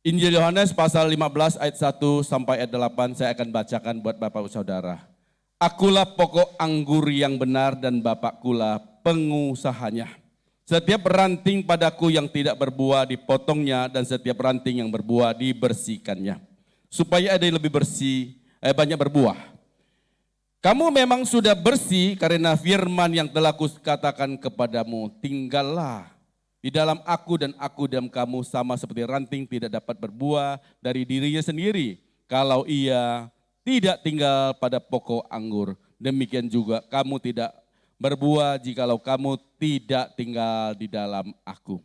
Injil Yohanes pasal 15 ayat 1 sampai ayat 8 saya akan bacakan buat Bapak Saudara. Akulah pokok anggur yang benar dan Bapakkulah pengusahanya. Setiap ranting padaku yang tidak berbuah dipotongnya dan setiap ranting yang berbuah dibersihkannya. Supaya ada yang lebih bersih, banyak berbuah. Kamu memang sudah bersih karena firman yang telah kukatakan kepadamu. Tinggallah di dalam aku dan aku dalam kamu, sama seperti ranting tidak dapat berbuah dari dirinya sendiri kalau ia tidak tinggal pada pokok anggur. Demikian juga kamu tidak berbuah jikalau kamu tidak tinggal di dalam aku.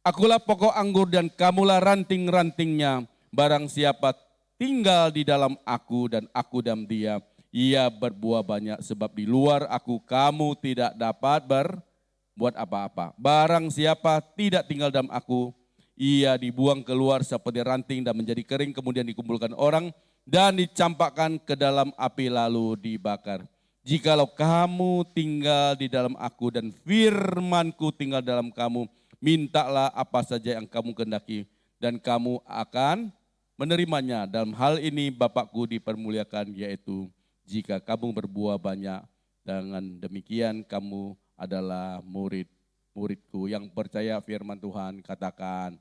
Akulah pokok anggur dan kamulah ranting-rantingnya. Barang siapa tinggal di dalam aku dan aku dalam dia, ia berbuah banyak, sebab di luar aku kamu tidak dapat berbuat apa-apa. Barang siapa tidak tinggal dalam aku, ia dibuang keluar seperti ranting dan menjadi kering, kemudian dikumpulkan orang dan dicampakkan ke dalam api lalu dibakar. Jikalau kamu tinggal di dalam aku dan firmanku tinggal dalam kamu, mintalah apa saja yang kamu kehendaki dan kamu akan menerimanya. Dalam hal ini Bapakku dipermuliakan, yaitu jika kamu berbuah banyak, dengan demikian kamu adalah murid-muridku. Yang percaya firman Tuhan katakan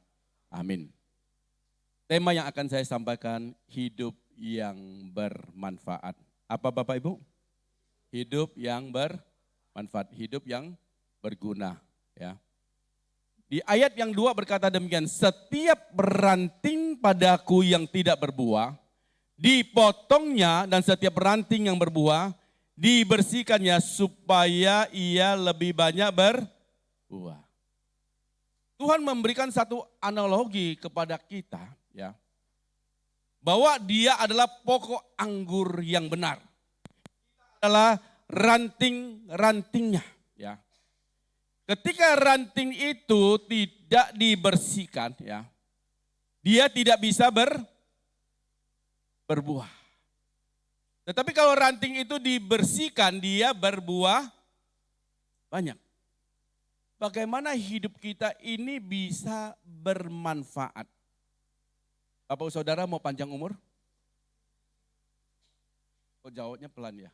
amin. Tema yang akan saya sampaikan, hidup yang bermanfaat. Apa Bapak Ibu? Hidup yang bermanfaat, hidup yang berguna. Ya. Di ayat yang 2 berkata demikian, setiap ranting padaku yang tidak berbuah, dipotongnya, dan setiap ranting yang berbuah, dibersihkannya supaya ia lebih banyak berbuah. Tuhan memberikan satu analogi kepada kita, ya, bahwa Dia adalah pokok anggur yang benar. Adalah ranting-rantingnya, ya. Ketika ranting itu tidak dibersihkan, ya, dia tidak bisa berbuah. Tetapi kalau ranting itu dibersihkan, dia berbuah banyak. Bagaimana hidup kita ini bisa bermanfaat? Bapak Saudara mau panjang umur? Oh, jawabnya pelan ya.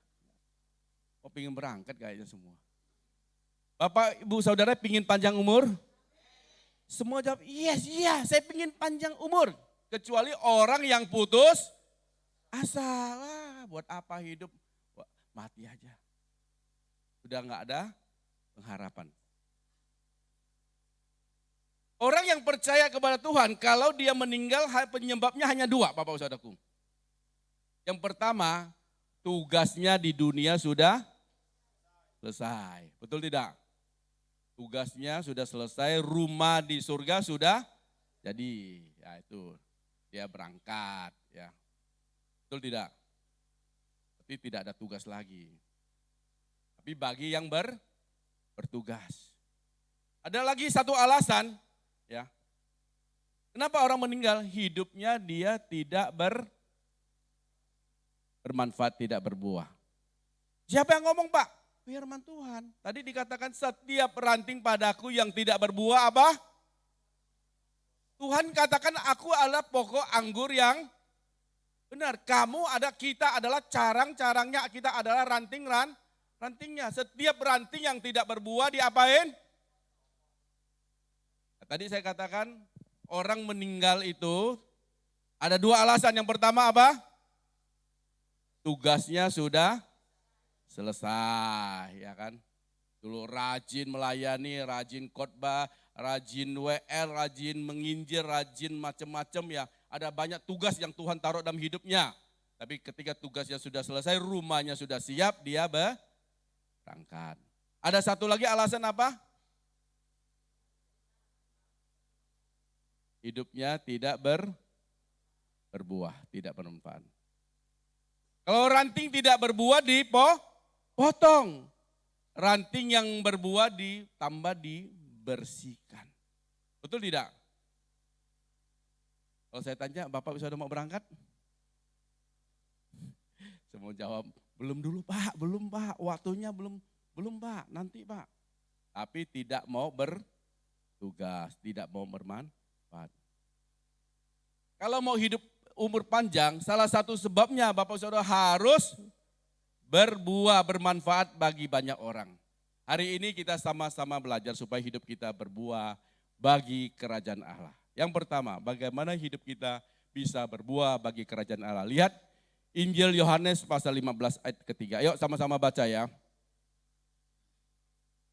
Oh, pengen berangkat kayaknya semua. Bapak Ibu Saudara pengen panjang umur? Semua jawab, yes, iya, saya pengen panjang umur. Kecuali orang yang putus asa. Wah, buat apa hidup? Wah, mati aja. Sudah enggak ada pengharapan. Orang yang percaya kepada Tuhan, kalau dia meninggal penyebabnya hanya dua, Bapak Saudaraku. Yang pertama, tugasnya di dunia sudah selesai. Betul tidak? Tugasnya sudah selesai, rumah di surga sudah jadi. Ya itu, dia berangkat. Ya. Betul tidak? Tapi tidak ada tugas lagi. Tapi bagi yang bertugas. Ada lagi satu alasan, ya. Kenapa orang meninggal? Hidupnya dia tidak bermanfaat, tidak berbuah. Siapa yang ngomong, Pak? Firman Tuhan. Tadi dikatakan setiap ranting padaku yang tidak berbuah apa? Tuhan katakan aku adalah pokok anggur yang benar. Kita adalah carang-carangnya, kita adalah rantingnya. Setiap ranting yang tidak berbuah diapain? Tadi saya katakan orang meninggal itu ada dua alasan. Yang pertama apa? Tugasnya sudah selesai, ya kan. Dulu rajin melayani, rajin khotbah, rajin WL, rajin menginjil, rajin macam-macam ya. Ada banyak tugas yang Tuhan taruh dalam hidupnya. Tapi ketika tugasnya sudah selesai, rumahnya sudah siap, dia berangkat. Ada satu lagi alasan apa? Hidupnya tidak berbuah, tidak bermanfaat. Kalau ranting tidak berbuah dipotong. Ranting yang berbuah ditambah dibersihkan. Betul tidak? Kalau saya tanya, Bapak sudah mau berangkat? Semua jawab, belum dulu Pak, belum Pak, waktunya belum Pak, nanti Pak. Tapi tidak mau bertugas, tidak mau bermanfaat. Kalau mau hidup umur panjang, salah satu sebabnya Bapak Saudara harus berbuah bermanfaat bagi banyak orang. Hari ini kita sama-sama belajar supaya hidup kita berbuah bagi kerajaan Allah. Yang pertama, bagaimana hidup kita bisa berbuah bagi kerajaan Allah. Lihat Injil Yohanes pasal 15 ayat ketiga. Ayo sama-sama baca ya.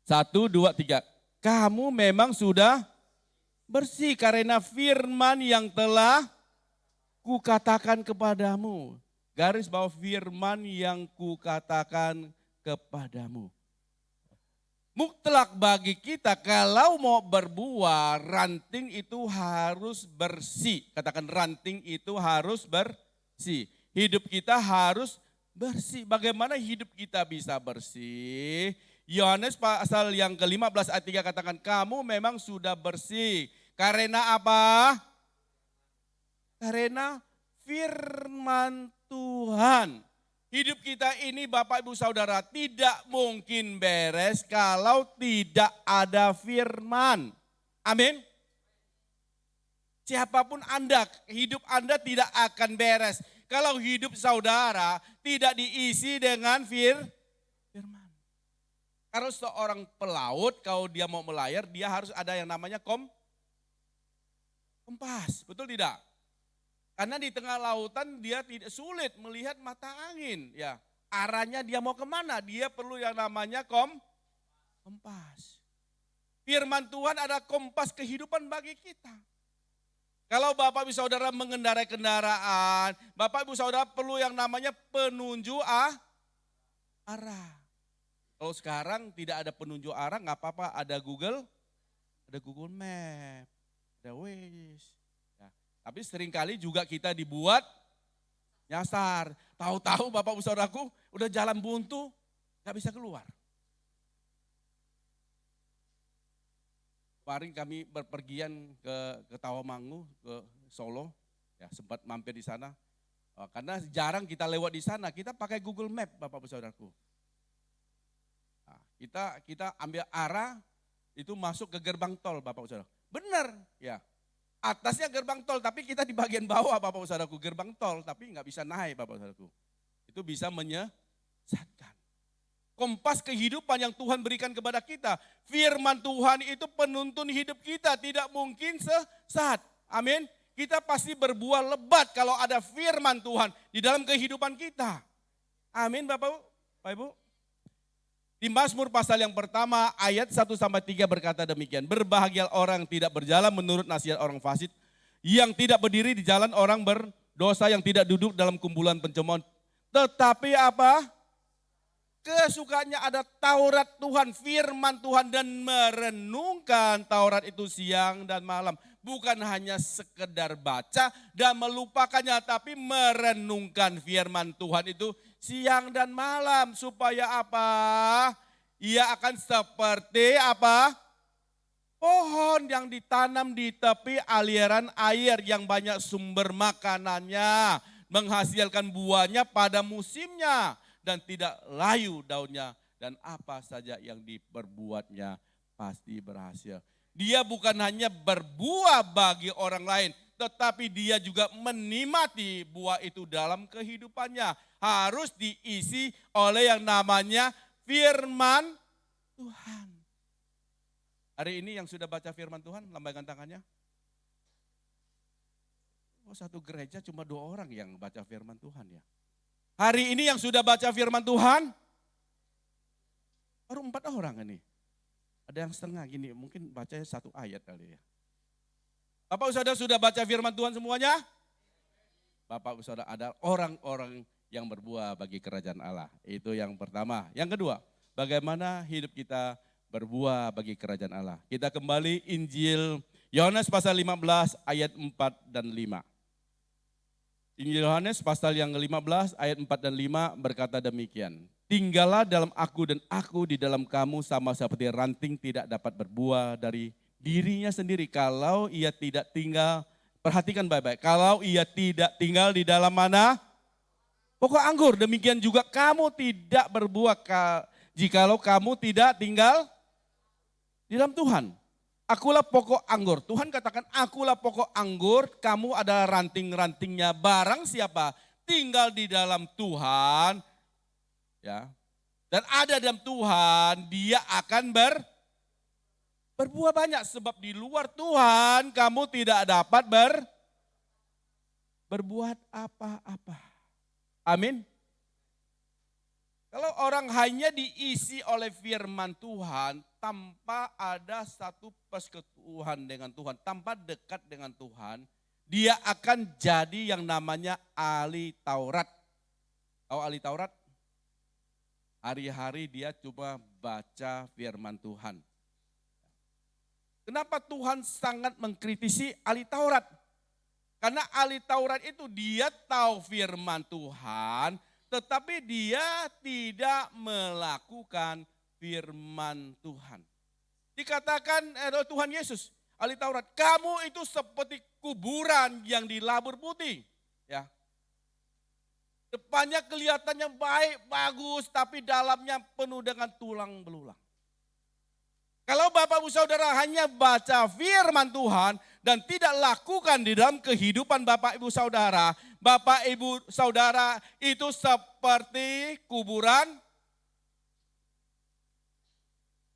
1, 2, 3. Kamu memang sudah bersih karena firman yang telah kukatakan kepadamu. Garis bawah firman yang kukatakan kepadamu. Mutlak bagi kita kalau mau berbuah, ranting itu harus bersih. Katakan ranting itu harus bersih. Hidup kita harus bersih. Bagaimana hidup kita bisa bersih? Yohanes pasal yang ke-15 ayat 3 katakan, kamu memang sudah bersih. Karena apa? Karena firman Tuhan. Hidup kita ini Bapak Ibu Saudara tidak mungkin beres kalau tidak ada firman. Amin. Siapapun Anda, hidup Anda tidak akan beres. Kalau hidup saudara tidak diisi dengan firman. Kalau seorang pelaut, kalau dia mau melayar, dia harus ada yang namanya kompas. Betul tidak? Karena di tengah lautan dia tidak sulit melihat mata angin. Ya, arahnya dia mau kemana? Dia perlu yang namanya kompas. Firman Tuhan ada kompas kehidupan bagi kita. Kalau Bapak Ibu Saudara mengendarai kendaraan, Bapak Ibu Saudara perlu yang namanya penunjuk arah. Kalau sekarang tidak ada penunjuk arah, nggak apa-apa, ada Google Map, ada Waze. Tapi seringkali juga kita dibuat nyasar. Tahu-tahu Bapak Ibu Saudaraku udah jalan buntu, gak bisa keluar. Kemarin kami berpergian ke Tawamangu, ke Solo, ya sempat mampir di sana. Karena jarang kita lewat di sana, kita pakai Google Map Bapak Ibu Saudaraku. Nah, kita ambil arah, itu masuk ke gerbang tol Bapak Ibu Saudara. Benar, ya. Atasnya gerbang tol, tapi kita di bagian bawah Bapak Ibu Saudaraku, gerbang tol, tapi nggak bisa naik Bapak Ibu Saudaraku. Itu bisa menyesatkan. Kompas kehidupan yang Tuhan berikan kepada kita, firman Tuhan itu penuntun hidup kita, tidak mungkin sesat. Amin. Kita pasti berbuah lebat kalau ada firman Tuhan di dalam kehidupan kita. Amin Bapak Ibu. Di Mazmur pasal yang pertama ayat 1-3 berkata demikian. Berbahagia orang yang tidak berjalan menurut nasihat orang fasik, yang tidak berdiri di jalan orang berdosa, yang tidak duduk dalam kumpulan pencemooh. Tetapi apa? Kesukaannya ada Taurat Tuhan, firman Tuhan, dan merenungkan Taurat itu siang dan malam. Bukan hanya sekedar baca dan melupakannya, tapi merenungkan firman Tuhan itu siang dan malam. Supaya apa? Ia akan seperti apa? Pohon yang ditanam di tepi aliran air yang banyak sumber makanannya. Menghasilkan buahnya pada musimnya dan tidak layu daunnya. Dan apa saja yang diperbuatnya pasti berhasil. Dia bukan hanya berbuah bagi orang lain, tetapi dia juga menikmati buah itu dalam kehidupannya. Harus diisi oleh yang namanya firman Tuhan. Hari ini yang sudah baca firman Tuhan, lambaikan tangannya. Oh, satu gereja cuma 2 orang yang baca firman Tuhan ya. Hari ini yang sudah baca firman Tuhan, baru 4 orang ini. Ada yang setengah gini, mungkin bacanya 1 ayat kali ya. Bapak Saudara sudah baca firman Tuhan semuanya? Bapak Saudara ada orang-orang yang berbuah bagi kerajaan Allah. Itu yang pertama. Yang kedua, bagaimana hidup kita berbuah bagi kerajaan Allah. Kita kembali Injil Yohanes pasal 15 ayat 4 dan 5. Injil Yohanes pasal yang ke-15 ayat 4 dan 5 berkata demikian. Tinggallah dalam aku dan aku di dalam kamu, sama seperti ranting tidak dapat berbuah dari dirinya sendiri kalau ia tidak tinggal, perhatikan baik-baik, kalau ia tidak tinggal di dalam mana? Pokok anggur. Demikian juga kamu tidak berbuah jikalau kamu tidak tinggal di dalam Tuhan. Akulah pokok anggur. Tuhan katakan akulah pokok anggur, kamu adalah ranting-rantingnya. Barang siapa tinggal di dalam Tuhan, ya, dan ada dalam Tuhan, dia akan berbuah banyak. Sebab di luar Tuhan kamu tidak dapat berbuat apa-apa. Amin. Kalau orang hanya diisi oleh firman Tuhan tanpa ada satu persekutuan dengan Tuhan, tanpa dekat dengan Tuhan, dia akan jadi yang namanya ahli Taurat. Tahu ahli Taurat? Hari-hari dia cuma baca firman Tuhan. Kenapa Tuhan sangat mengkritisi ahli Taurat? Karena ahli Taurat itu dia tahu firman Tuhan, tetapi dia tidak melakukan firman Tuhan. Dikatakan Tuhan Yesus, ahli Taurat, kamu itu seperti kuburan yang dilabur putih. Ya. Depannya kelihatannya baik, bagus, tapi dalamnya penuh dengan tulang belulang. Kalau Bapak Ibu Saudara hanya baca firman Tuhan dan tidak lakukan di dalam kehidupan Bapak Ibu Saudara itu seperti kuburan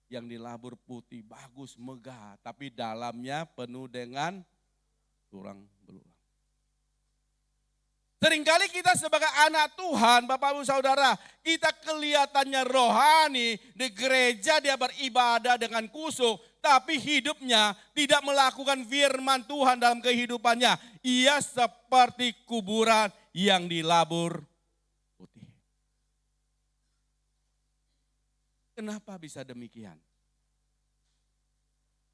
yang dilabur putih, bagus, megah, tapi dalamnya penuh dengan tulang belulang. Seringkali kita sebagai anak Tuhan, Bapak Ibu Saudara, kita kelihatannya rohani, di gereja dia beribadah dengan kusuk, tapi hidupnya tidak melakukan firman Tuhan dalam kehidupannya. Ia seperti kuburan yang dilabur putih. Kenapa bisa demikian?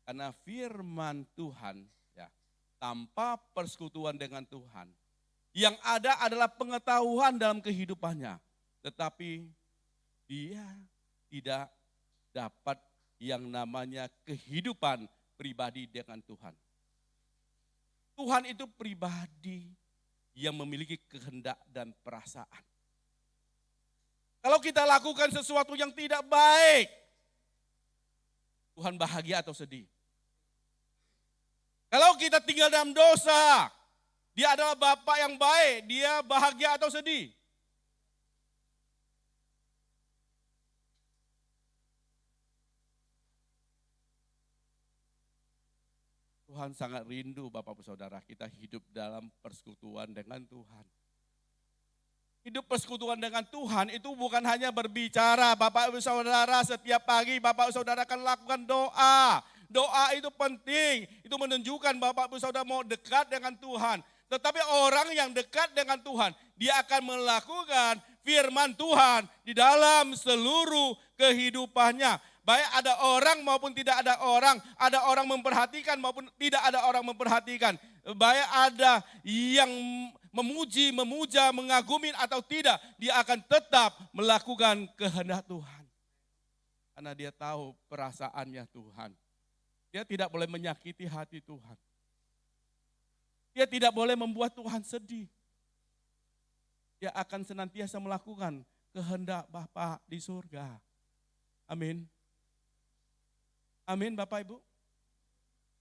Karena firman Tuhan, ya, tanpa persekutuan dengan Tuhan, yang ada adalah pengetahuan dalam kehidupannya. Tetapi dia tidak dapat yang namanya kehidupan pribadi dengan Tuhan. Tuhan itu pribadi yang memiliki kehendak dan perasaan. Kalau kita lakukan sesuatu yang tidak baik, Tuhan bahagia atau sedih? Kalau kita tinggal dalam dosa, dia adalah Bapa yang baik, dia bahagia atau sedih? Tuhan sangat rindu Bapak Ibu Saudara, kita hidup dalam persekutuan dengan Tuhan. Hidup persekutuan dengan Tuhan itu bukan hanya berbicara, Bapak Ibu Saudara, setiap pagi Bapak Ibu Saudara akan lakukan doa. Doa itu penting, itu menunjukkan Bapak Ibu Saudara mau dekat dengan Tuhan. Tetapi orang yang dekat dengan Tuhan, dia akan melakukan firman Tuhan di dalam seluruh kehidupannya. Baik ada orang maupun tidak ada orang memperhatikan maupun tidak ada orang memperhatikan. Baik ada yang memuji, memuja, mengagumi atau tidak, dia akan tetap melakukan kehendak Tuhan. Karena dia tahu perasaannya Tuhan. Dia tidak boleh menyakiti hati Tuhan. Dia tidak boleh membuat Tuhan sedih. Dia akan senantiasa melakukan kehendak Bapa di surga. Amin. Amin Bapak Ibu.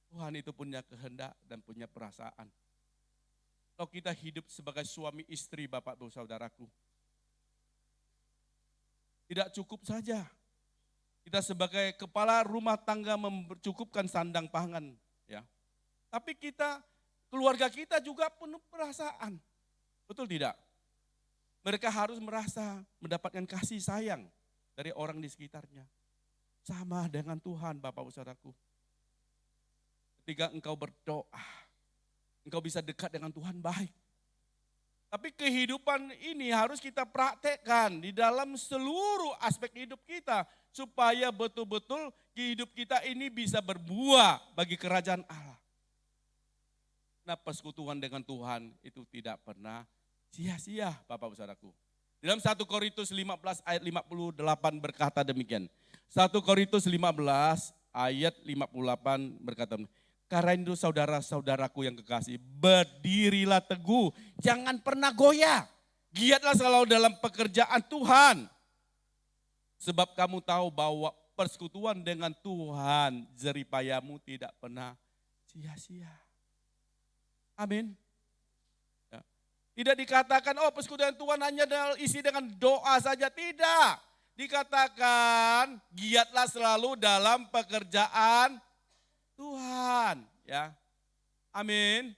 Tuhan itu punya kehendak dan punya perasaan. Kalau kita hidup sebagai suami istri Bapak Ibu Saudaraku, tidak cukup saja kita sebagai kepala rumah tangga mencukupkan sandang pangan, ya. Tapi keluarga kita juga penuh perasaan. Betul tidak? Mereka harus merasa mendapatkan kasih sayang dari orang di sekitarnya. Sama dengan Tuhan Bapak Ibu Saudaraku. Ketika engkau berdoa, engkau bisa dekat dengan Tuhan baik. Tapi kehidupan ini harus kita praktekkan di dalam seluruh aspek hidup kita. Supaya betul-betul hidup kita ini bisa berbuah bagi kerajaan Allah. Nah, persekutuan dengan Tuhan itu tidak pernah sia-sia Bapak Ibu Saudaraku. Dalam 1 Korintus 15 ayat 58 berkata demikian. 1 Korintus 15 ayat 58 berkata, karena itu saudara-saudaraku yang kekasih, berdirilah teguh, jangan pernah goyah. Giatlah selalu dalam pekerjaan Tuhan. Sebab kamu tahu bahwa persekutuan dengan Tuhan, jeripayamu tidak pernah sia-sia. Amin. Ya. Tidak dikatakan, oh persekutuan Tuhan hanya isi dengan doa saja. Tidak. Dikatakan, giatlah selalu dalam pekerjaan Tuhan. Ya. Amin.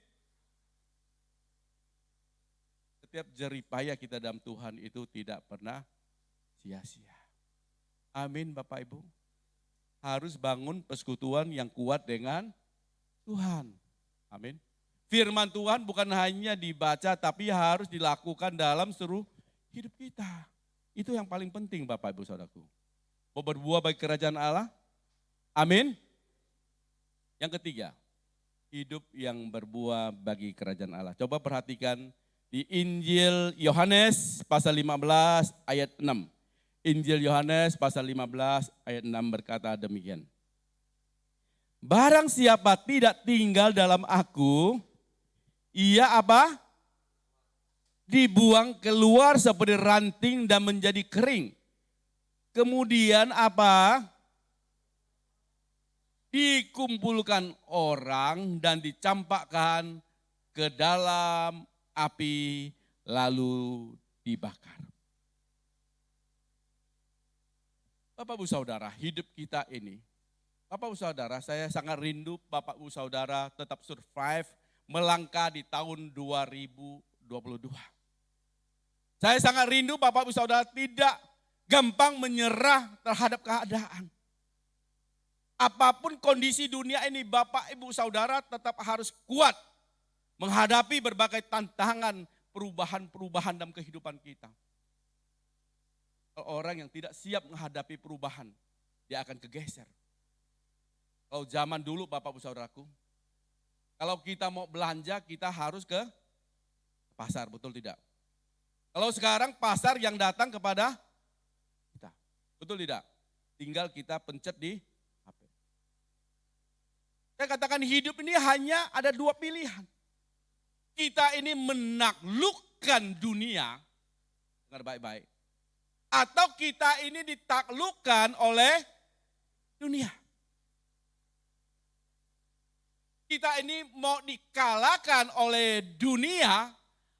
Setiap jeripaya kita dalam Tuhan itu tidak pernah sia-sia. Amin Bapak Ibu. Harus bangun persekutuan yang kuat dengan Tuhan. Amin. Firman Tuhan bukan hanya dibaca tapi harus dilakukan dalam seluruh hidup kita. Itu yang paling penting Bapak Ibu Saudaraku. Mau berbuah bagi kerajaan Allah. Amin. Yang ketiga, hidup yang berbuah bagi kerajaan Allah. Coba perhatikan di Injil Yohanes pasal 15 ayat 6. Injil Yohanes pasal 15 ayat 6 berkata demikian. Barang siapa tidak tinggal dalam aku, ia apa? Dibuang keluar seperti ranting dan menjadi kering. Kemudian apa? Dikumpulkan orang dan dicampakkan ke dalam api lalu dibakar. Bapak Ibu Saudara, hidup kita ini, Bapak Ibu Saudara, saya sangat rindu Bapak Ibu Saudara tetap survive melangkah di tahun 2022. Saya sangat rindu Bapak Ibu Saudara tidak gampang menyerah terhadap keadaan. Apapun kondisi dunia ini Bapak Ibu Saudara tetap harus kuat menghadapi berbagai tantangan perubahan-perubahan dalam kehidupan kita. Orang yang tidak siap menghadapi perubahan, dia akan kegeser. Kalau zaman dulu Bapak Ibu Saudaraku, kalau kita mau belanja kita harus ke pasar, betul tidak? Kalau sekarang pasar yang datang kepada kita, betul tidak? Tinggal kita pencet di HP. Saya katakan hidup ini hanya ada dua pilihan. Kita ini menaklukkan dunia, dengar baik-baik. Atau kita ini ditaklukkan oleh dunia. Kita ini mau dikalahkan oleh dunia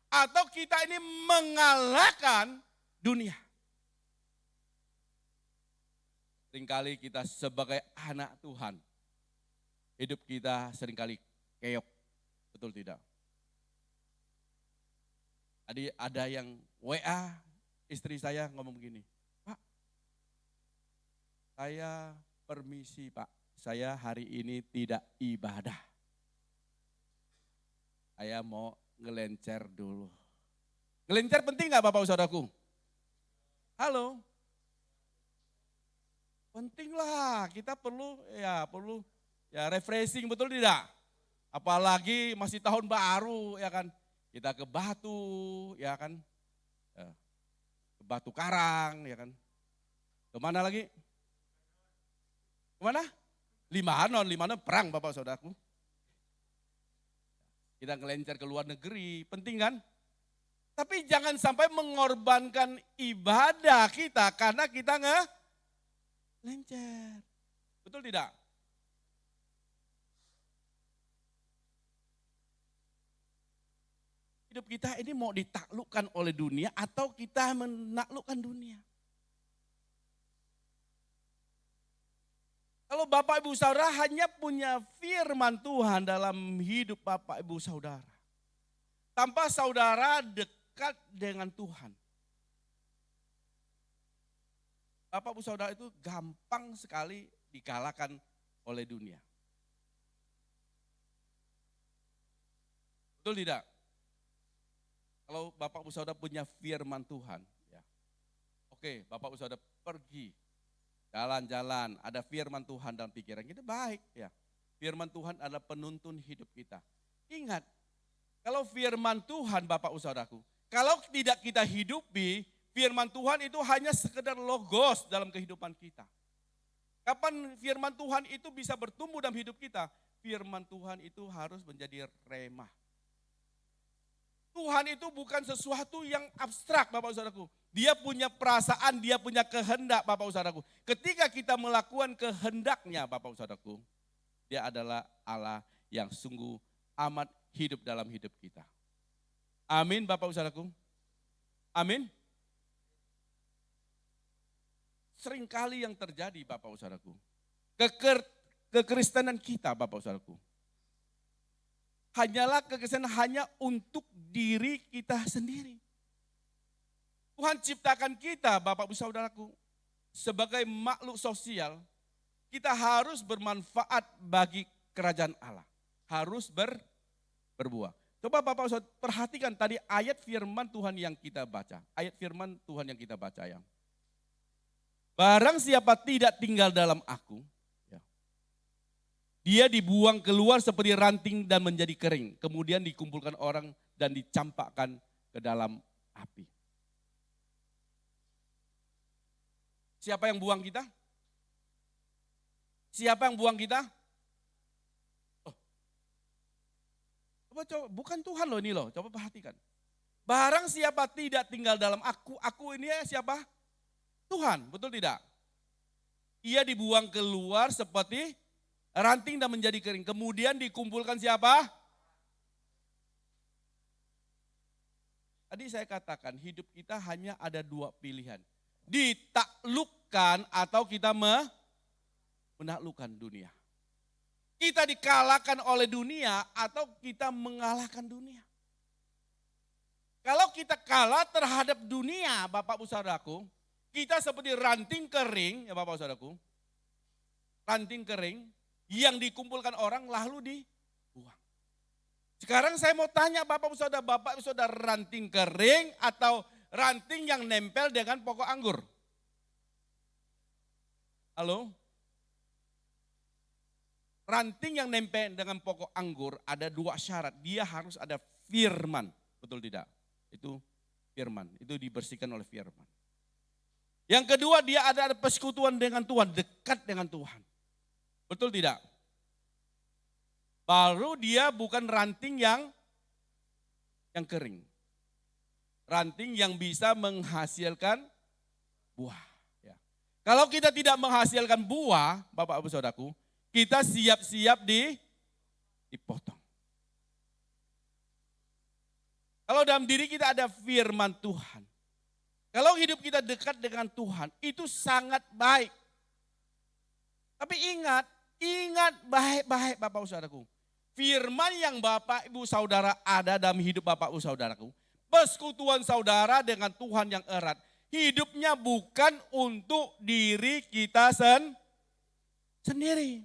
atau kita ini mengalahkan dunia. Seringkali kita sebagai anak Tuhan, hidup kita seringkali keok, betul tidak? Ada yang WA, istri saya ngomong begini, Pak, saya permisi Pak, saya hari ini tidak ibadah. Saya mau ngelencer dulu. Ngelencer penting gak Bapak Saudaraku? Halo? Penting lah, kita perlu refreshing, betul tidak? Apalagi masih tahun baru ya kan. Kita ke Batu ya kan. Ke Batu Karang ya kan. Kemana lagi? Kemana? Limanon perang Bapak Saudaraku. Kita ngelencer ke luar negeri, penting kan? Tapi jangan sampai mengorbankan ibadah kita karena kita ngelencer. Betul tidak? Hidup kita ini mau ditaklukkan oleh dunia atau kita menaklukkan dunia. Kalau Bapak Ibu Saudara hanya punya firman Tuhan dalam hidup Bapak Ibu Saudara. Tanpa saudara dekat dengan Tuhan. Bapak Ibu Saudara itu gampang sekali dikalahkan oleh dunia. Betul tidak? Kalau Bapak Ibu Saudara punya firman Tuhan. Ya. Oke, Bapak Ibu Saudara pergi. Jalan-jalan, ada firman Tuhan dalam pikiran kita, baik ya. Firman Tuhan adalah penuntun hidup kita. Ingat, kalau firman Tuhan Bapak Saudaraku, kalau tidak kita hidupi, firman Tuhan itu hanya sekedar logos dalam kehidupan kita. Kapan firman Tuhan itu bisa bertumbuh dalam hidup kita? Firman Tuhan itu harus menjadi remah. Tuhan itu bukan sesuatu yang abstrak Bapak Saudaraku. Dia punya perasaan, dia punya kehendak Bapak Saudaraku. Ketika kita melakukan kehendaknya Bapak Saudaraku, dia adalah Allah yang sungguh amat hidup dalam hidup kita. Amin Bapak Saudaraku. Amin. Seringkali yang terjadi Bapak Saudaraku, kekristenan kita Bapak Saudaraku, hanyalah kekristenan hanya untuk diri kita sendiri. Tuhan ciptakan kita Bapak Ibu Saudaraku sebagai makhluk sosial, kita harus bermanfaat bagi kerajaan Allah. Harus berbuah. Coba Bapak Saudara perhatikan tadi ayat firman Tuhan yang kita baca. Ayat firman Tuhan yang kita baca ya. Barang siapa tidak tinggal dalam aku, ya, dia dibuang keluar seperti ranting dan menjadi kering. Kemudian dikumpulkan orang dan dicampakkan ke dalam api. Siapa yang buang kita? Siapa yang buang kita? Oh. Coba, bukan Tuhan loh ini loh, coba perhatikan. Barang siapa tidak tinggal dalam aku ini siapa? Tuhan, betul tidak? Ia dibuang keluar seperti ranting dan menjadi kering. Kemudian dikumpulkan siapa? Tadi saya katakan hidup kita hanya ada dua pilihan. Ditaklukkan atau kita menaklukkan dunia. Kita dikalahkan oleh dunia atau kita mengalahkan dunia. Kalau kita kalah terhadap dunia, Bapak Ibu Saudaraku, kita seperti ranting kering, ya Bapak Saudaraku. Ranting kering yang dikumpulkan orang lalu dibuang. Sekarang saya mau tanya Bapak Ibu Saudara, ranting kering atau ranting yang nempel dengan pokok anggur? Halo? Ranting yang nempel dengan pokok anggur ada dua syarat. Dia harus ada firman, betul tidak? Itu firman, itu dibersihkan oleh firman. Yang kedua dia ada persekutuan dengan Tuhan, dekat dengan Tuhan. Betul tidak? Baru dia bukan ranting yang kering. Ranting yang bisa menghasilkan buah. Ya. Kalau kita tidak menghasilkan buah, Bapak Ibu Saudaraku, kita siap-siap dipotong. Kalau dalam diri kita ada firman Tuhan, kalau hidup kita dekat dengan Tuhan, itu sangat baik. Tapi ingat baik-baik Bapak Ibu Saudaraku. Firman yang Bapak Ibu Saudara ada dalam hidup Bapak Ibu Saudaraku. Persekutuan saudara dengan Tuhan yang erat. Hidupnya bukan untuk diri kita sendiri.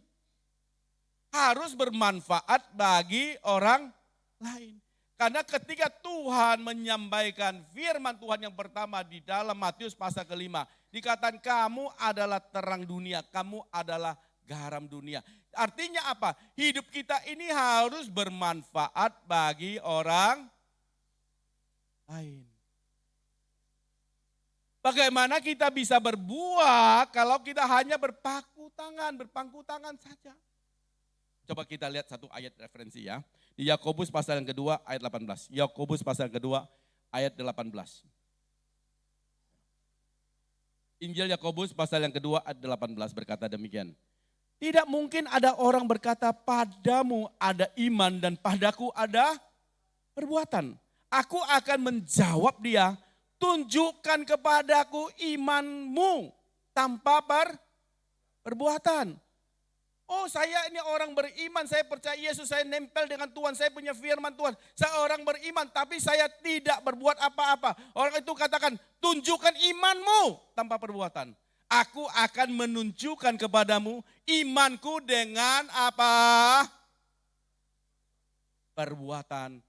Harus bermanfaat bagi orang lain. Karena ketika Tuhan menyampaikan firman Tuhan yang pertama di dalam Matius pasal ke-5. Dikatakan kamu adalah terang dunia, kamu adalah garam dunia. Artinya apa? Hidup kita ini harus bermanfaat bagi orang lain. Bagaimana kita bisa berbuah kalau kita hanya berpangku tangan saja? Coba kita lihat satu ayat referensi ya. Di Yakobus pasal yang kedua ayat 18. Yakobus pasal yang kedua ayat 18. Injil Yakobus pasal yang kedua ayat 18 berkata demikian. Tidak mungkin ada orang berkata padamu ada iman dan padaku ada perbuatan. Aku akan menjawab dia, tunjukkan kepadaku imanmu tanpa perbuatan. Oh saya ini orang beriman, saya percaya Yesus, saya nempel dengan Tuhan, saya punya firman Tuhan. Saya orang beriman tapi saya tidak berbuat apa-apa. Orang itu katakan tunjukkan imanmu tanpa perbuatan. Aku akan menunjukkan kepadamu imanku dengan apa? Perbuatanku.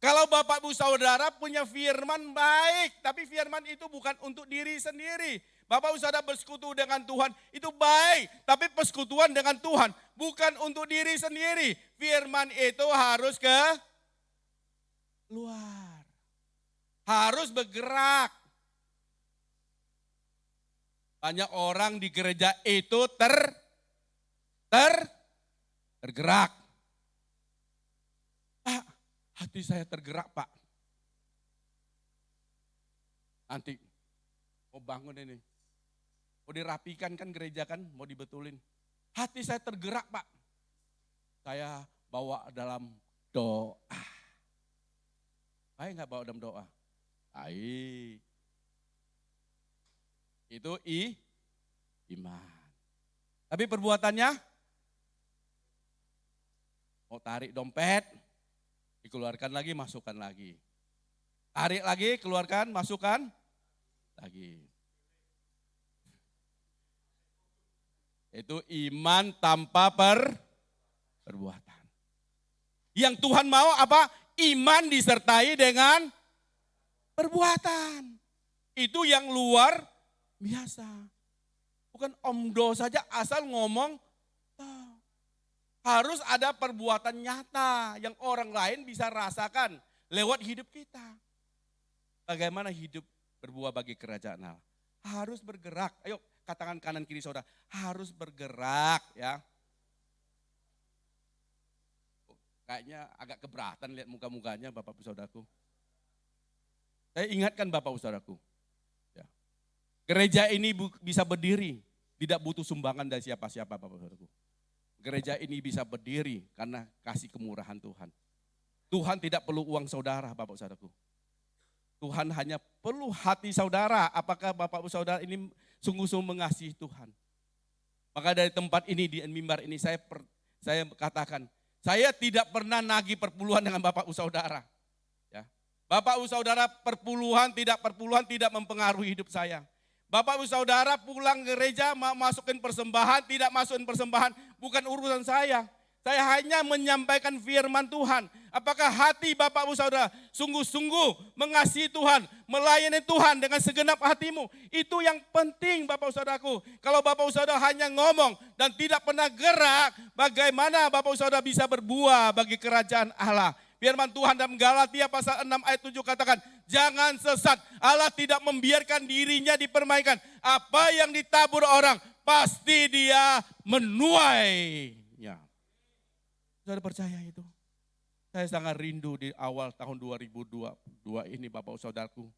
Kalau Bapak Ibu Saudara punya firman baik, tapi firman itu bukan untuk diri sendiri. Bapak Ibu Saudara bersekutu dengan Tuhan itu baik, tapi persekutuan dengan Tuhan bukan untuk diri sendiri. Firman itu harus keluar. Harus bergerak. Banyak orang di gereja itu tergerak. Pak, hati saya tergerak Pak. Nanti mau bangun ini, mau dirapikan kan gereja kan, mau dibetulin. Hati saya tergerak Pak, saya bawa dalam doa. Baik nggak bawa dalam doa? Baik. Itu iman. Tapi perbuatannya, mau tarik dompet, dikeluarkan lagi, masukkan lagi. Tarik lagi, keluarkan, masukkan lagi. Itu iman tanpa perbuatan. Yang Tuhan mau apa? Iman disertai dengan perbuatan. Itu yang luar biasa. Bukan omdo saja asal ngomong. Harus ada perbuatan nyata yang orang lain bisa rasakan lewat hidup kita. Bagaimana hidup berbuah bagi kerajaan Allah? Harus bergerak. Ayo katakan kanan kiri saudara, harus bergerak ya. Kayaknya agak keberatan lihat muka-mukanya Bapak Ibu Saudaraku. Saya ingatkan Bapak Ibu Saudaraku. Ya. Gereja ini bisa berdiri, tidak butuh sumbangan dari siapa-siapa Bapak Ibu Saudaraku. Gereja ini bisa berdiri karena kasih kemurahan Tuhan. Tuhan tidak perlu uang saudara Bapak Ibu Saudaraku. Tuhan hanya perlu hati saudara. Apakah Bapak Ibu Saudara ini sungguh-sungguh mengasihi Tuhan? Maka dari tempat ini, di mimbar ini saya katakan, saya tidak pernah nagih perpuluhan dengan Bapak Ibu Saudara. Ya. Bapak Ibu Saudara perpuluhan tidak mempengaruhi hidup saya. Bapak Ibu Saudara pulang gereja mau masukin persembahan, tidak masukin persembahan, bukan urusan saya. Saya hanya menyampaikan firman Tuhan. Apakah hati Bapak Ibu Saudara sungguh-sungguh mengasihi Tuhan, melayani Tuhan dengan segenap hatimu? Itu yang penting Bapak Ibu Saudaraku. Kalau Bapak Ibu Saudara hanya ngomong dan tidak pernah gerak, bagaimana Bapak Ibu Saudara bisa berbuah bagi kerajaan Allah? Firman Tuhan dalam Galatia pasal 6 ayat 7 katakan, jangan sesat, Allah tidak membiarkan dirinya dipermainkan. Apa yang ditabur orang, pasti dia menuainya. Saudara percaya itu? Saya sangat rindu di awal tahun 2022 ini Bapak Saudaraku.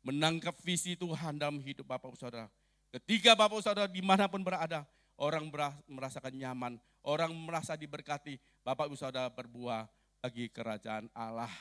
Menangkap visi Tuhan dalam hidup Bapak Saudara. Ketika Bapak Saudara dimanapun berada, orang merasakan nyaman, orang merasa diberkati. Bapak Saudara berbuah bagi kerajaan Allah.